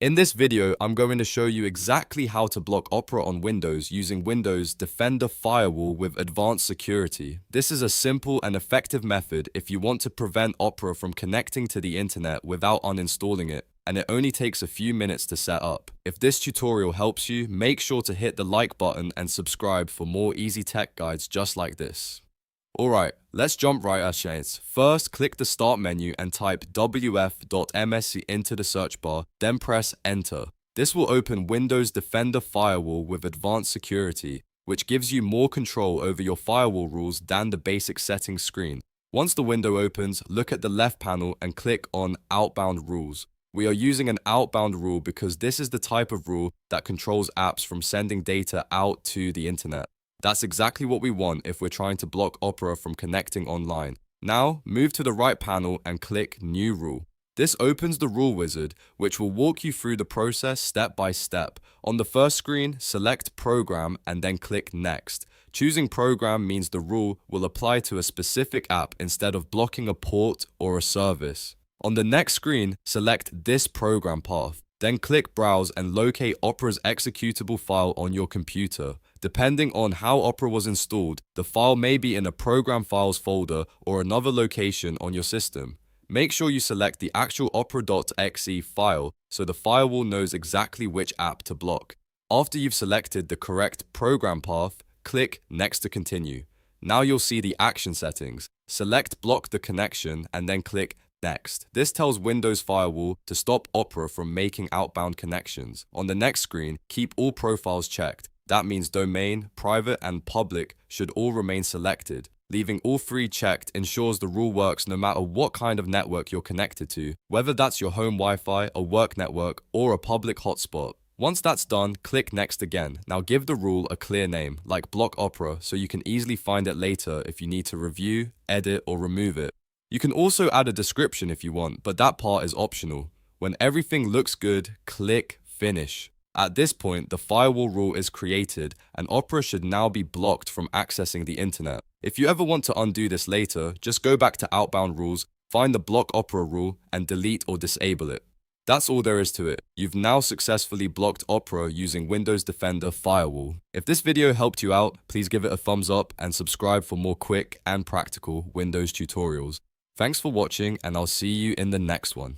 In this video, I'm going to show you exactly how to block Opera on Windows using Windows Defender Firewall with advanced security. This is a simple and effective method if you want to prevent Opera from connecting to the internet without uninstalling it, and it only takes a few minutes to set up. If this tutorial helps you, make sure to hit the like button and subscribe for more easy tech guides just like this. Alright, let's jump right at it. First, click the Start menu and type wf.msc into the search bar, then press Enter. This will open Windows Defender Firewall with advanced security, which gives you more control over your firewall rules than the basic settings screen. Once the window opens, look at the left panel and click on Outbound Rules. We are using an outbound rule because this is the type of rule that controls apps from sending data out to the internet. That's exactly what we want if we're trying to block Opera from connecting online. Now, move to the right panel and click New Rule. This opens the rule wizard, which will walk you through the process step by step. On the first screen, select Program and then click Next. Choosing Program means the rule will apply to a specific app instead of blocking a port or a service. On the next screen, select this program path. Then click Browse and locate Opera's executable file on your computer. Depending on how Opera was installed, the file may be in a Program Files folder or another location on your system. Make sure you select the actual Opera.exe file so the firewall knows exactly which app to block. After you've selected the correct program path, click Next to continue. Now you'll see the action settings. Select Block the connection and then click Next. This tells Windows Firewall to stop Opera from making outbound connections. On the next screen, keep all profiles checked. That means domain, private, and public should all remain selected. Leaving all three checked ensures the rule works no matter what kind of network you're connected to, whether that's your home Wi-Fi, a work network, or a public hotspot. Once that's done, click Next again. Now give the rule a clear name, like Block Opera, so you can easily find it later if you need to review, edit, or remove it. You can also add a description if you want, but that part is optional. When everything looks good, click Finish. At this point, the firewall rule is created, and Opera should now be blocked from accessing the internet. If you ever want to undo this later, just go back to Outbound Rules, find the Block Opera rule, and delete or disable it. That's all there is to it. You've now successfully blocked Opera using Windows Defender Firewall. If this video helped you out, please give it a thumbs up and subscribe for more quick and practical Windows tutorials. Thanks for watching, and I'll see you in the next one.